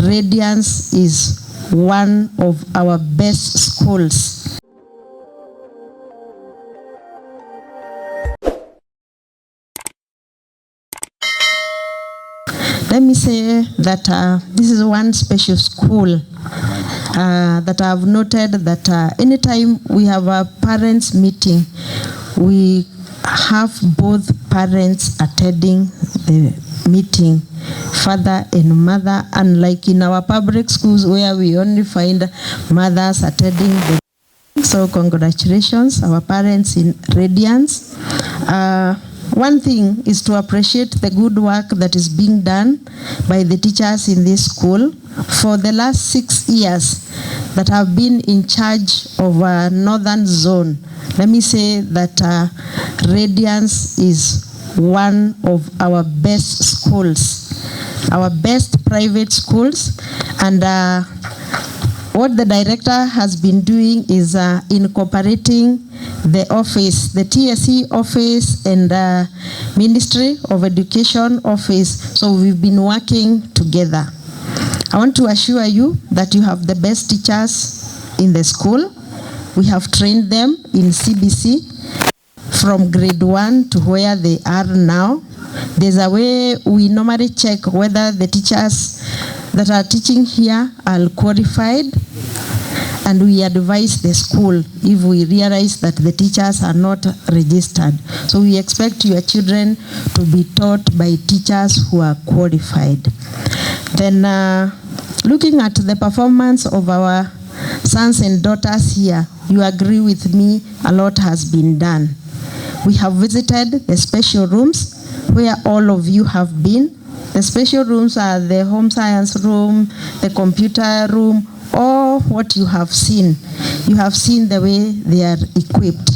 Radiance is one of our best schools. Let me say that this is one special school that I've noted that anytime we have a parents meeting, we have both parents attending the meeting, father and mother, unlike in our public schools where we only find mothers attending the meeting. So congratulations, our parents in Radiance. One thing is to appreciate the good work that is being done by the teachers in this school. For the last 6 years that have been in charge of a northern zone, let me say that Radiance is one of our best schools, our best private schools. And what the director has been doing is incorporating the office, the TSE office and Ministry of Education office. So we've been working together. I want to assure you that you have the best teachers in the school. We have trained them in CBC from grade 1 to where they are now. There's a way we normally check whether the teachers that are teaching here are qualified, and we advise the school if we realize that the teachers are not registered. So we expect your children to be taught by teachers who are qualified. Then looking at the performance of our sons and daughters here, you agree with me, a lot has been done. We have visited the special rooms where all of you have been. The special rooms are the home science room, the computer room, or what you have seen. You have seen the way they are equipped.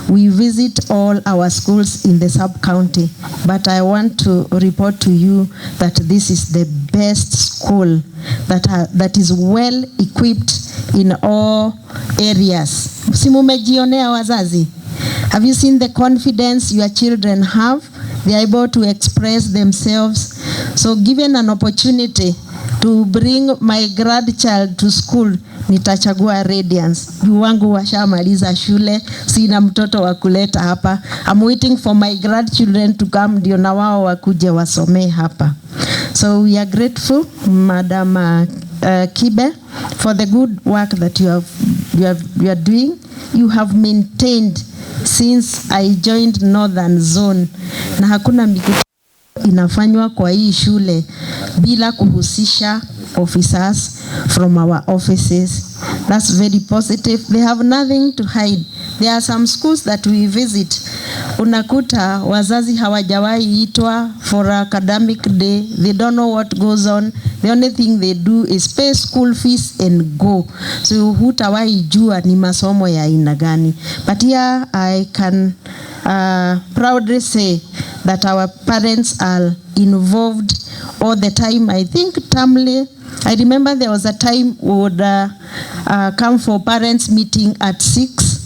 We visit all our schools in the sub-county, but I want to report to you that this is the best school that is well equipped in all areas. Simumejionea wazazi. Have you seen the confidence your children have? They are able to express themselves. So given an opportunity to bring my grandchild to school, nitachagua Radiance. Juu wangu washamaliza shule, sina mtoto wa kuleta hapa. I'm waiting for my grandchildren to come ndio na wao wakuje wasomee hapa. So we are grateful, Madam Kibe, for the good work that you are doing. You have maintained since I joined Northern Zone, na hakuna mikutano inafanywa kwa hii shule bila kuhusisha officers from our offices. That's very positive. They have nothing to hide. There are some schools that we visit, unakuta wazazi hawajawahi itwa for academic day. They don't know what goes on. The only thing they do is pay school fees and go. So hutawahi jua ni masomo ya aina gani. But here I can proudly say that our parents are involved all the time. I think timely. I remember there was a time we would come for parents meeting at 6,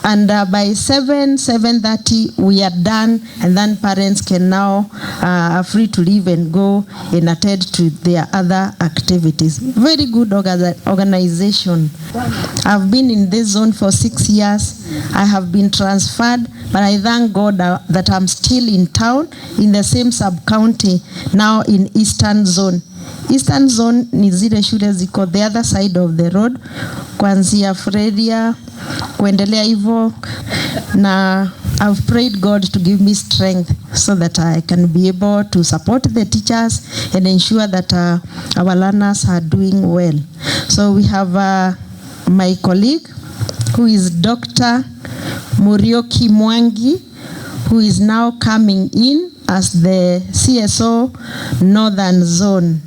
and by 7:30 we are done, and then parents can now are free to leave and go and attend to their other activities. Very good organization. I've been in this zone for 6 years. I have been transferred, but I thank God that I'm still in town in the same sub-county, now in Eastern Zone. Eastern Zone ni zile shule ziko the other side of the road, kuanzia Fredia kuendelea hivyo, na I've prayed God to give me strength so that I can be able to support the teachers and ensure that our learners are doing well. So we have my colleague who is Dr. Murioki Mwangi, who is now coming in as the CSO Northern Zone.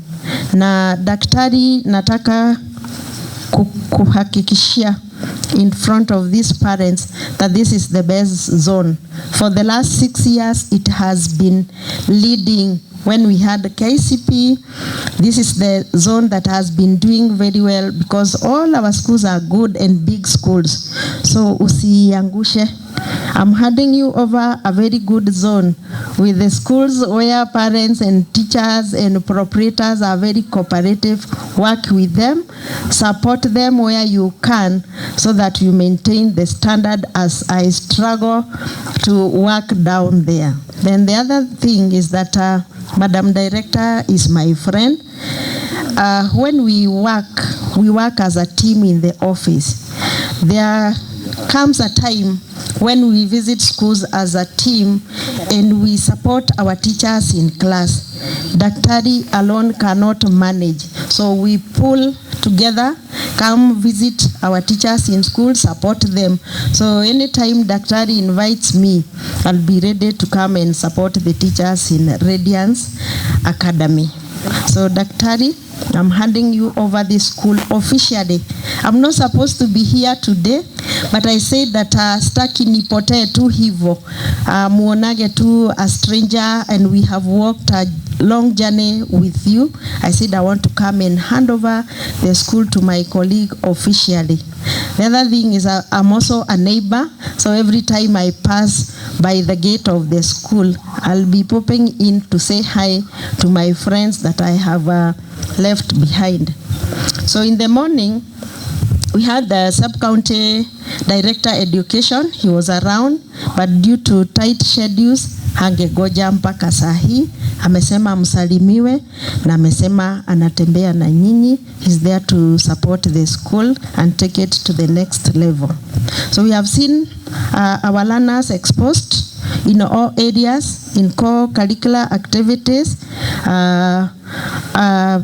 Na daktari, nataka kuhakikishia in front of these parents that this is the best zone. For the last 6 years, it has been leading. When we had the KCP, this is the zone that has been doing very well because all our schools are good and big schools. So usiangushe. I'm handing you over a very good zone with the schools where parents and teachers and proprietors are very cooperative. Work with them, support them where you can so that you maintain the standard as I struggle to work down there. Then the other thing is that Madam Director is my friend. When we work as a team in the office. There comes a time when we visit schools as a team and we support our teachers in class. Daktari alone cannot manage. So we pull together, come visit our teachers in school, support them. So anytime Daktari invites me, I'll be ready to come and support the teachers in Radiance Academy. So Daktari, I'm handing you over this school officially. I'm not supposed to be here today, but I said that staki nipotee tu hivo, muonage tu a stranger, and we have walked a long journey with you. I said I want to come and hand over the school to my colleague officially. The other thing is I'm also a neighbor, so every time I pass by the gate of the school, I'll be popping in to say hi to my friends that I have left behind. So in the morning, we had the sub-county director education. He was around, but due to tight schedules, hangegoja mpaka saa hii. Amesema msalimiwe na amesema anatembea na nyinyi. He's there to support the school and take it to the next level. So we have seen our learners exposed in all areas, in core curricular activities,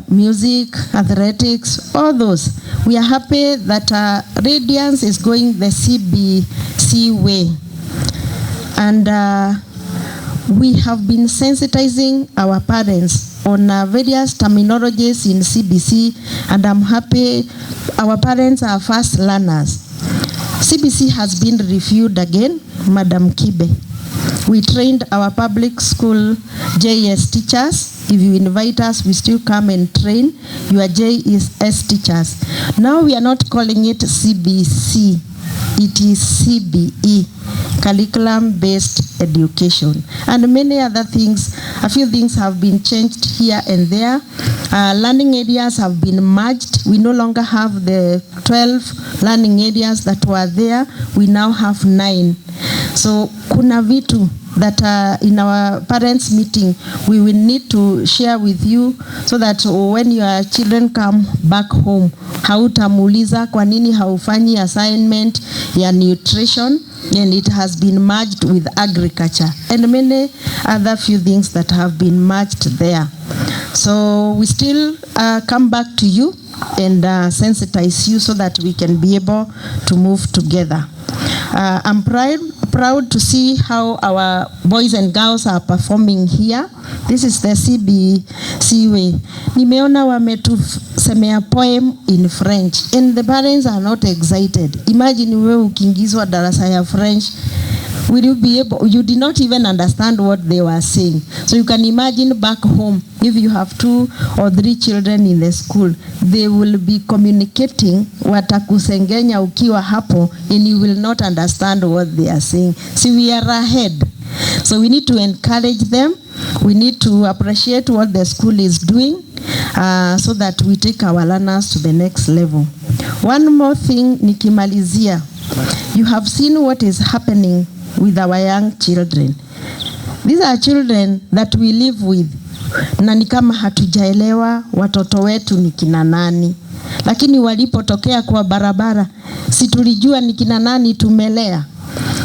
music, athletics, all those. We are happy that Radiance is going the CBC way. And we have been sensitizing our parents on various terminologies in CBC, and I'm happy our parents are fast learners. CBC has been reviewed again, Madam Kibe. We trained our public school JS teachers. If you invite us, we still come and train your JS teachers. Now we are not calling it CBC. It is CBE, curriculum-based education. And many other things, a few things have been changed here and there. Learning areas have been merged. We no longer have the 12 learning areas that were there. We now have 9. So kuna vitu that in our parents meeting we will need to share with you so that when your children come back home, hautamuuliza kwa nini haufanyi assignment ya nutrition, and it has been merged with agriculture and many other few things that have been merged there. So we still come back to you and sensitize you so that we can be able to move together. I'm proud to see how our boys and girls are performing here. This is the CBC way. Nimeona wametusemea poem in French and the parents are not excited. Imagine wewe ukiingizwa darasa ya French, will you be able, you did not even understand what they were saying. So you can imagine back home, if you have 2 or 3 children in the school, they will be communicating, watakusengenya ukiwa hapo, and you will not understand what they are saying. So we are ahead. So we need to encourage them. We need to appreciate what the school is doing so that we take our learners to the next level. One more thing, nikimalizia. You have seen what is happening with our young children. These are children that we live with. Na ni kama hatujaelewa watoto wetu ni kina nani. Lakini walipotokea kwa barabara, si tulijua ni kina nani tumelea.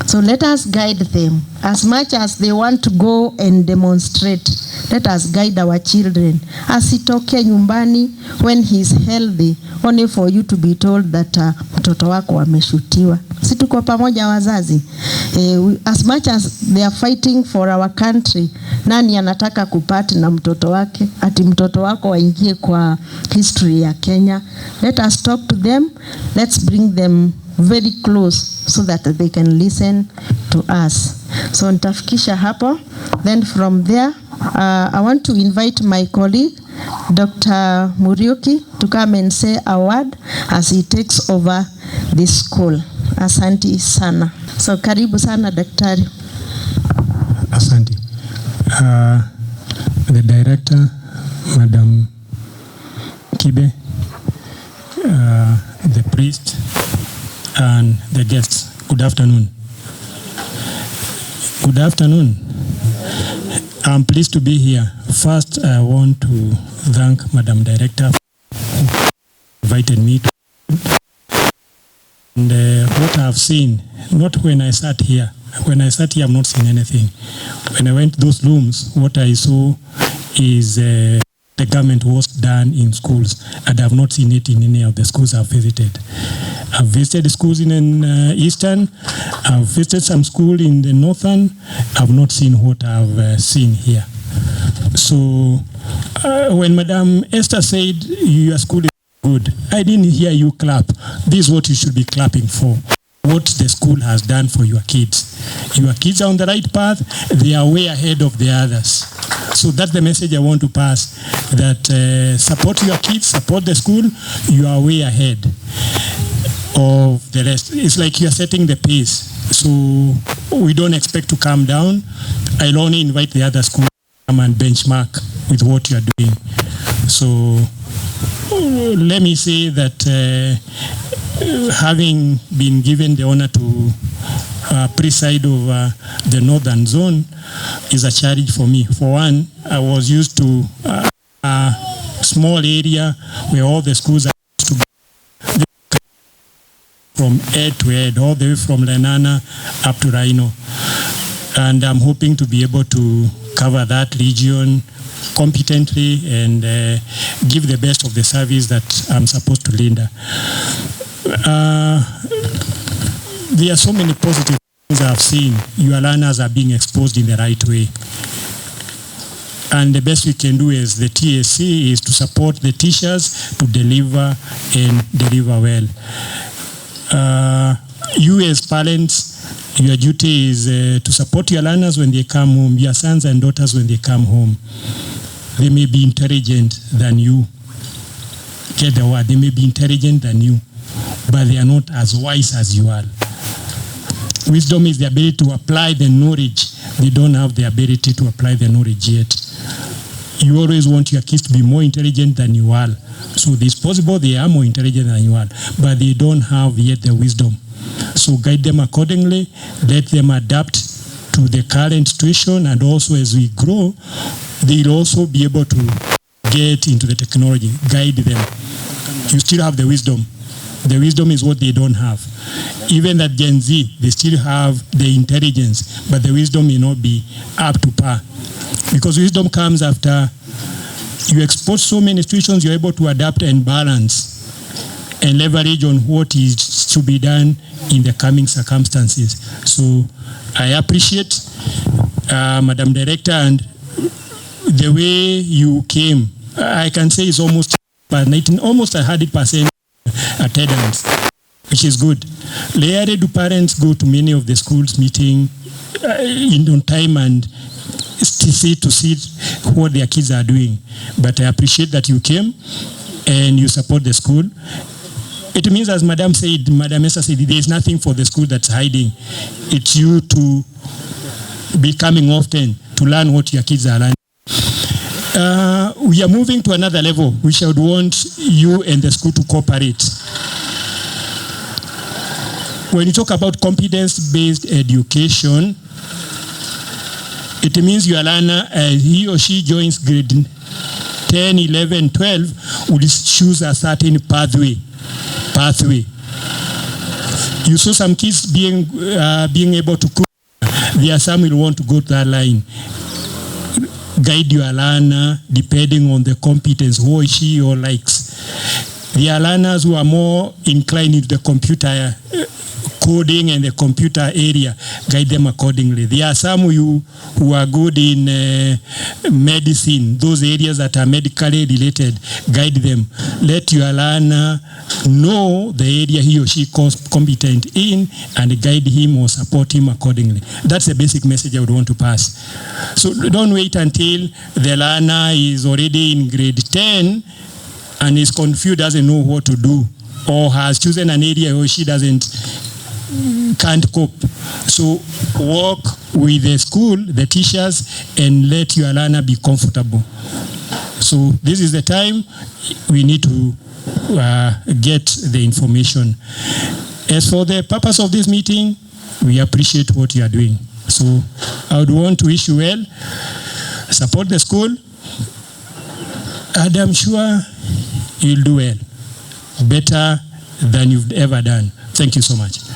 So let us guide them as much as they want to go and demonstrate. Let us guide our children. Asitoke nyumbani when he is healthy, only for you to be told that mtoto wako ameshutiwa. Si tuko pamoja wazazi. As much as they are fighting for our country, nani anataka kupati na mtoto wake? Ati mtoto wako waingie kwa history ya Kenya. Let us talk to them. Let's bring them very close so that they can listen to us. So nitafikisha hapo. Then from there, I want to invite my colleague, Dr. Muriuki, to come and say a word as he takes over this school. Asanti sana. So karibu sana daktari. Asante. The director, Madam Kibe, the priest, and the guests. Good afternoon. Good afternoon. I'm pleased to be here. First, I want to thank Madam Director who invited me to. And what I've seen, not when I sat here. When I sat here, I've not seen anything. When I went to those rooms, what I saw is the government was done in schools, and I've not seen it in any of the schools I've visited. I've visited schools in Eastern, I've visited some school in the Northern. I've not seen what I've seen here. So when Madam Esther said your school is good, I didn't hear you clap. This is what you should be clapping for. What the school has done for your kids. Your kids are on the right path. They are way ahead of the others. So that's the message I want to pass, that support your kids, support the school. You are way ahead of the rest. It's like you are setting the pace. So we don't expect to come down. I'll only invite the other schools to come and benchmark with what you are doing. So let me say that having been given the honor to preside over the northern zone is a challenge for me. For one, I was used to a small area where all the schools are used to be from head to head, all the way from Lenana up to Rhino. And I'm hoping to be able to cover that region competently and give the best of the service that I'm supposed to render. There are so many positive things I've seen. Your learners are being exposed in the right way. And the best we can do as the TSC is to support the teachers to deliver and deliver well. You as parents, your duty is to support your learners when they come home, your sons and daughters when they come home. They may be intelligent than you. Get the word. They may be intelligent than you, but they are not as wise as you are. Wisdom is the ability to apply the knowledge. They don't have the ability to apply the knowledge yet. You always want your kids to be more intelligent than you are. So it's possible they are more intelligent than you are, but they don't have yet the wisdom. So guide them accordingly. Let them adapt to the current situation, and also as we grow, they'll also be able to get into the technology. Guide them. You still have the wisdom. The wisdom is what they don't have. Even at Gen Z, they still have the intelligence, but the wisdom may not be up to par. Because wisdom comes after you expose so many situations, you're able to adapt and balance and leverage on what is to be done in the coming circumstances. So I appreciate Madam Director, and the way you came, I can say it's almost 100% attendance, which is good. Rarely do parents go to many of the schools meeting on time and see what their kids are doing. But I appreciate that you came and you support the school. It means, as Madam Esther said, there is nothing for the school that's hiding. It's you to be coming often to learn what your kids are learning. We are moving to another level. We should want you and the school to cooperate. When you talk about competence-based education, it means your learner, he or she joins grade 10, 11, 12, would choose a certain pathway. You saw some kids being able to cook. There are some who want to go to that line. Guide your learner depending on the competence, who she or likes. There are learners who are more inclined into the computer coding and the computer area. Guide them accordingly. There are some who are good in medicine, those areas that are medically related. Guide them. Let your learner know the area he or she is competent in and guide him or support him accordingly. That's the basic message I would want to pass. So don't wait until the learner is already in grade 10 and is confused, doesn't know what to do, or has chosen an area where she doesn't can't cope. So work with the school, the teachers, and let your learner be comfortable. So this is the time we need to get the information. As for the purpose of this meeting, we appreciate what you are doing. So I would want to wish you well, support the school, and I'm sure you'll do well, better than you've ever done. Thank you so much.